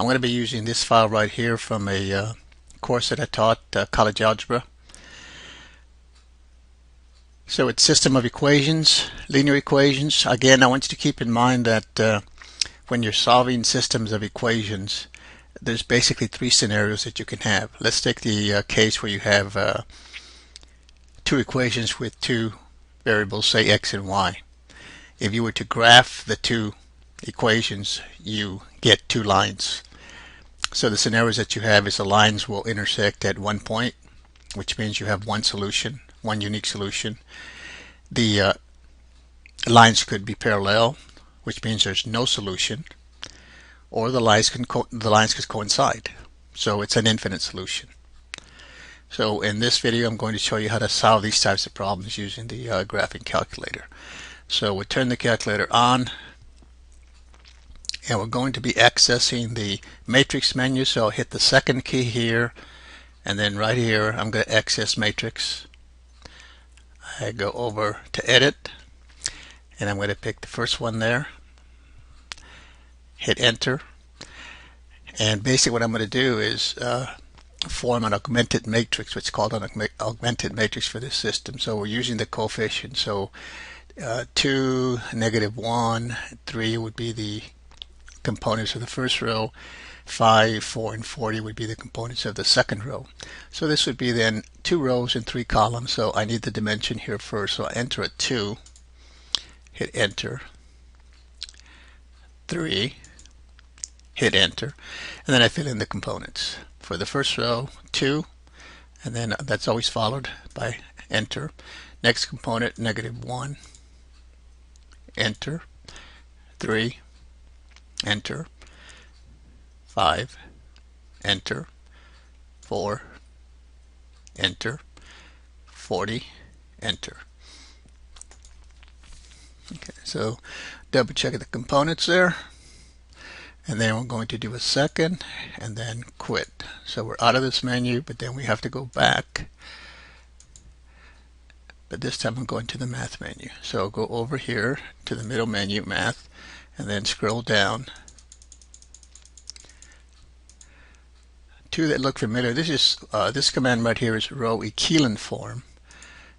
I'm going to be using this file right here from a course that I taught, college algebra. So it's system of equations, linear equations. Again, I want you to keep in mind that when you're solving systems of equations, there's basically three scenarios that you can have. Let's take the case where you have two equations with two variables, say x and y. If you were to graph the two equations, you get two lines. So the scenarios that you have is the lines will intersect at one point, which means you have one solution, one unique solution. The lines could be parallel, which means there's no solution, or the lines could coincide. So it's an infinite solution. So in this video, I'm going to show you how to solve these types of problems using the graphing calculator. So we'll turn the calculator on, and we're going to be accessing the matrix menu. So I'll hit the second key here, and then right here I'm going to access matrix. I go over to edit, and I'm going to pick the first one there, hit enter, and basically what I'm going to do is form an augmented matrix, which is called an augmented matrix for this system. So we're using the coefficient. So 2, -1, 3 would be the components of the first row. 5, 4, and 40 would be the components of the second row. So this would be then 2 rows and 3 columns. So I need the dimension here first. So I enter a 2, hit enter, 3, hit enter, and then I fill in the components. For the first row, 2, and then that's always followed by enter. Next component, -1, enter, 3, enter, 5, enter, 4, enter, 40, enter. Okay, so double check the components there, and then we're going to do a second and then quit. So we're out of this menu, but then we have to go back. But this time I'm going to the math menu. So I'll go over here to the middle menu, math, and then scroll down. Two that look familiar. This command right here is row echelon form,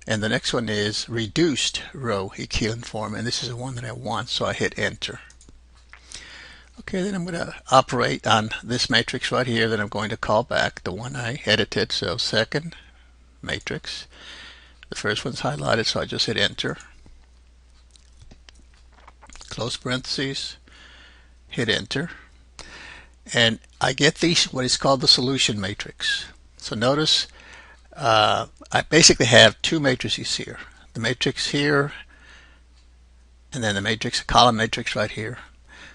and the next one is reduced row echelon form, and this is the one that I want, so I hit enter. Okay, then I'm going to operate on this matrix right here that I'm going to call back, the one I edited. So second matrix, the first one's highlighted, so I just hit enter, close parentheses, hit enter, and I get these, what is called the solution matrix. So notice I basically have two matrices here, the matrix here, and then the matrix, column matrix right here.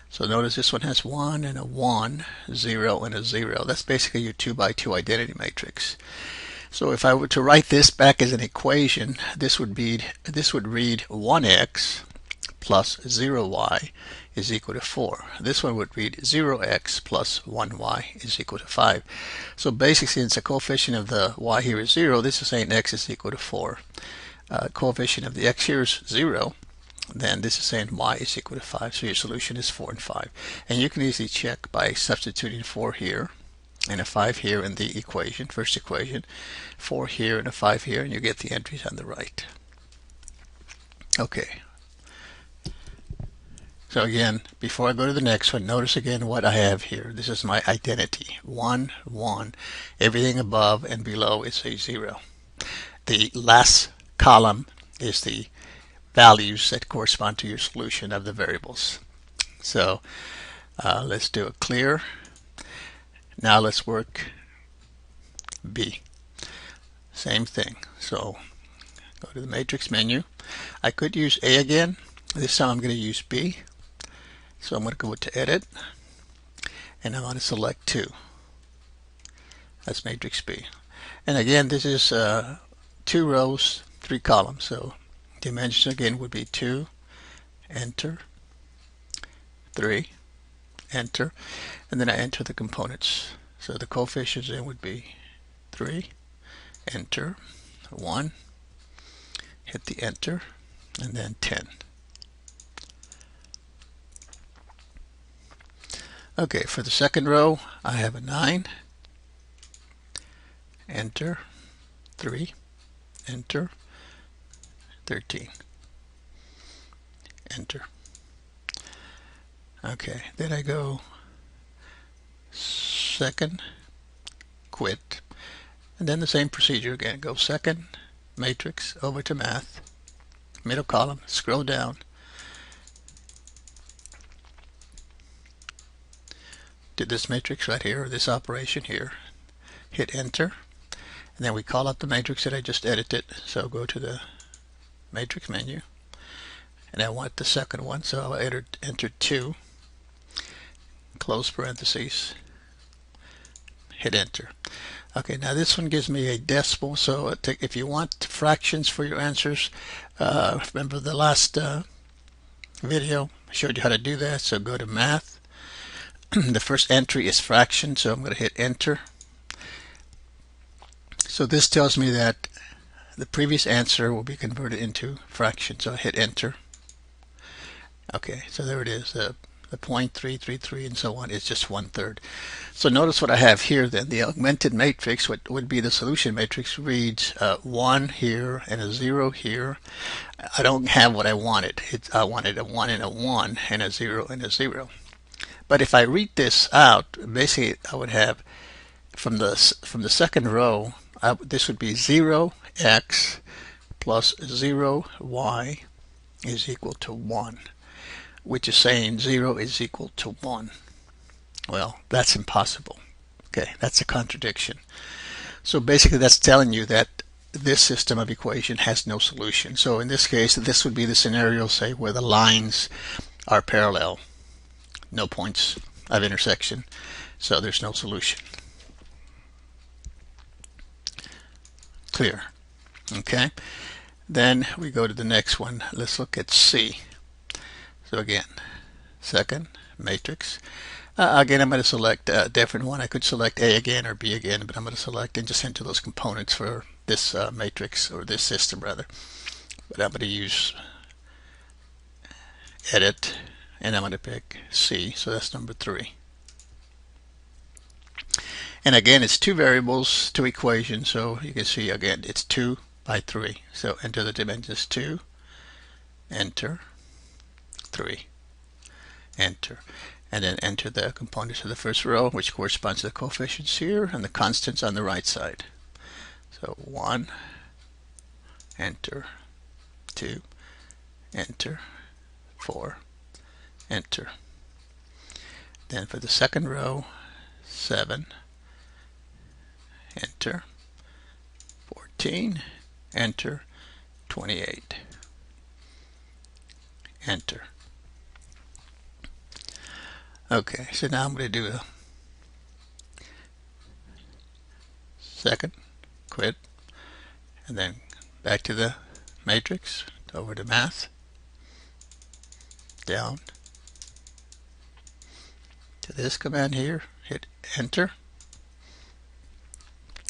So notice this one has 1 and a 1, 0 and a 0. That's basically your 2 by 2 identity matrix. So if I were to write this back as an equation, this would read 1x plus 0y is equal to 4. This one would read 0x plus 1y is equal to 5. So basically, since the coefficient of the y here is 0, this is saying x is equal to 4. Coefficient of the x here is 0. Then this is saying y is equal to 5. So your solution is 4 and 5. And you can easily check by substituting 4 here and a 5 here in the equation, first equation, 4 here and a 5 here, and you get the entries on the right. Okay. So again, before I go to the next one, notice again what I have here. This is my identity. 1, 1. Everything above and below is a 0. The last column is the values that correspond to your solution of the variables. So let's do a clear. Now let's work B. Same thing. So go to the matrix menu. I could use A again. This time I'm going to use B. So I'm going to go to edit, and I'm going to select 2. That's matrix B. And again, this is 2 rows, 3 columns. So dimensions again would be 2, enter, 3, enter, and then I enter the components. So the coefficients then would be 3, enter, 1, hit the enter, and then 10. Okay, for the second row, I have a 9, enter, 3, enter, 13, enter. Okay, then I go second, quit, and then the same procedure again. Go second, matrix, over to math, middle column, scroll down, to this matrix right here, or this operation here, hit enter, and then we call up the matrix that I just edited. So go to the matrix menu, and I want the second one, so I'll enter 2, close parentheses, hit enter. Okay, now this one gives me a decimal, so if you want fractions for your answers, remember the last video I showed you how to do that, so go to math. The first entry is fraction, so I'm going to hit enter. So this tells me that the previous answer will be converted into fraction, so I hit enter. Okay, so there it is. The 0.333 and so on is just 1/3. So notice what I have here then. The augmented matrix, what would be the solution matrix, reads 1 here and a 0 here. I don't have what I wanted. I wanted a 1 and a 1 and a 0 and a 0. But if I read this out, basically I would have from the second row, this would be 0x plus 0y is equal to 1, which is saying 0 is equal to 1. Well, that's impossible. Okay, that's a contradiction. So basically that's telling you that this system of equation has no solution. So in this case, this would be the scenario, say, where the lines are parallel. No points of intersection, so there's no solution. Clear. Okay, then we go to the next one. Let's look at C. So again, second matrix. Again, I'm going to select a different one. I could select A again or B again, but I'm going to select and just enter those components for this matrix, or this system rather. But I'm going to use edit, and I'm going to pick C, so that's number 3. And again, it's 2 variables, 2 equations, so you can see again it's 2 by 3. So enter the dimensions 2, enter, 3, enter, and then enter the components of the first row, which corresponds to the coefficients here and the constants on the right side. So 1, enter, 2, enter, 4, enter. Then for the second row, 7, enter, 14, enter, 28, enter. Okay, so now I'm going to do a second, quit, and then back to the matrix, over to math, down to this command here, hit enter,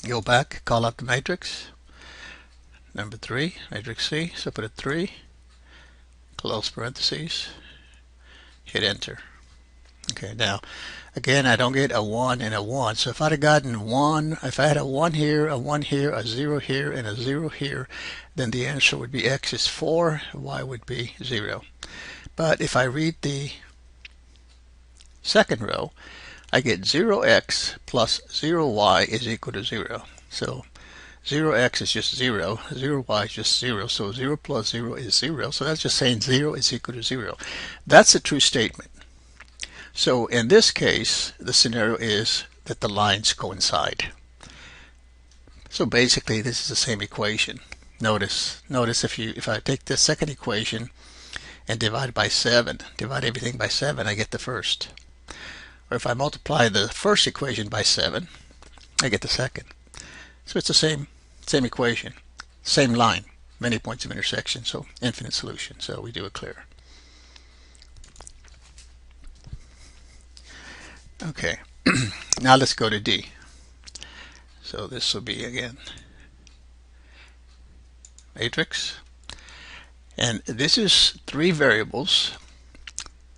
go back, call out the matrix, number 3, matrix C, so put a 3, close parentheses, hit enter. Okay, now again, I don't get a 1 and a 1, so if I'd have gotten 1, if I had a 1 here, a 1 here, a 0 here, and a 0 here, then the answer would be x is 4, y would be 0. But if I read the second row, I get 0x plus 0y is equal to 0. So 0x is just 0, 0y is just 0, so 0 plus 0 is 0. So that's just saying 0 is equal to 0. That's a true statement. So in this case, the scenario is that the lines coincide. So basically, this is the same equation. Notice if I take the second equation and divide by 7, divide everything by 7, I get the first. Or if I multiply the first equation by 7, I get the second. So it's the same equation, same line, many points of intersection, so infinite solution. So we do it clear. Okay, now let's go to D. So this will be again matrix, and this is 3 variables,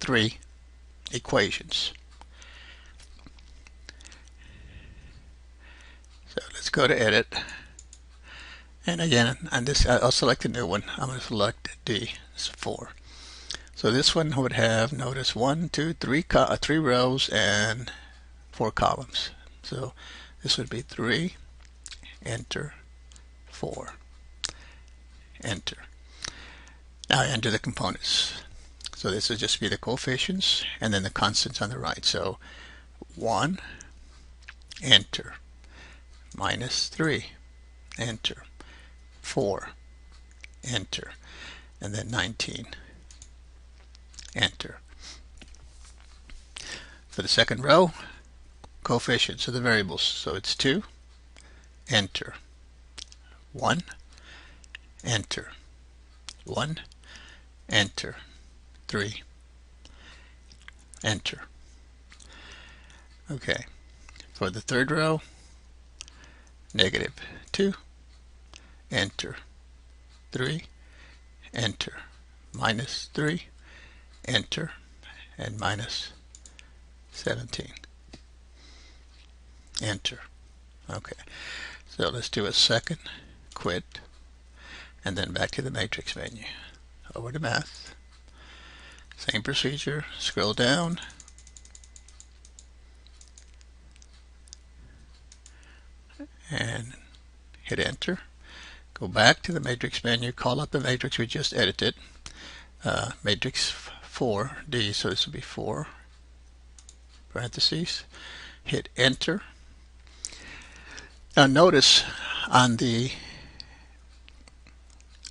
3 equations. let's go to edit, and again on this I'll select a new one. I'm going to select D. It's 4. So this one would have, notice, 1, 2, 3 rows and 4 columns. So this would be 3, enter, 4, enter. Now I enter the components. So this would just be the coefficients and then the constants on the right. So 1, enter, minus 3, enter, 4, enter, and then 19, enter. For the second row, coefficients of the variables. So it's 2, enter, 1, enter, 1, enter, 3, enter. Okay. For the third row, negative 2, enter, 3, enter, minus 3, enter, and minus 17, enter. Okay, so let's do a second, quit, and then back to the matrix menu. Over to math, same procedure, scroll down, and hit enter. Go back to the matrix menu, call up the matrix we just edited, matrix 4D, so this will be 4 parentheses, hit enter. Now notice on the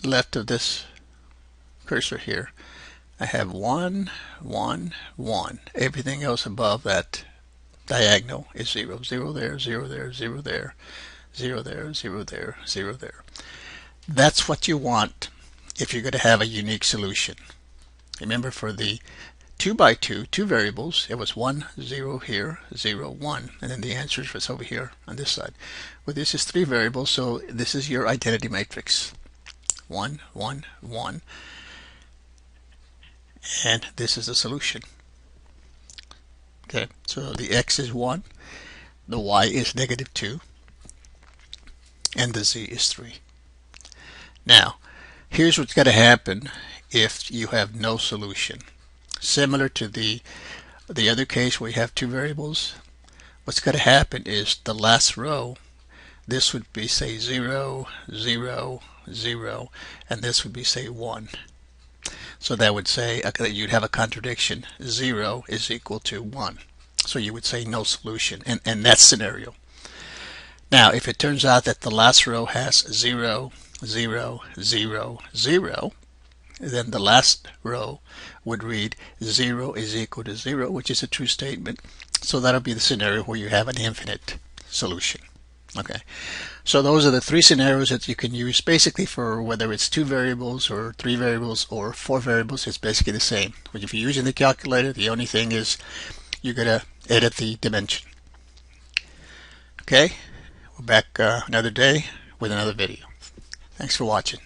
left of this cursor here, I have 1, 1, 1. Everything else above that diagonal is 0. 0 there, 0 there, 0 there, 0 there, 0 there, 0 there. That's what you want if you're going to have a unique solution. Remember, for the 2 by 2, 2 variables, it was 1, 0 here, 0, 1, and then the answer was over here on this side. Well, this is 3 variables, so this is your identity matrix. 1, 1, 1, and this is the solution. Okay, so the x is 1, the y is negative 2, and the z is 3. Now, here's what's going to happen if you have no solution. Similar to the other case where you have 2 variables, what's going to happen is the last row, this would be, say, 0, 0, 0, and this would be, say, 1. So that would say that you'd have a contradiction. 0 is equal to 1. So you would say no solution in that scenario. Now, if it turns out that the last row has 0, 0, 0, 0, then the last row would read 0 is equal to 0, which is a true statement. So that'll be the scenario where you have an infinite solution. Okay, so those are the 3 scenarios that you can use basically for whether it's 2 variables or 3 variables or 4 variables. It's basically the same. But if you're using the calculator, the only thing is you're going to edit the dimension. Okay, we're back another day with another video. Thanks for watching.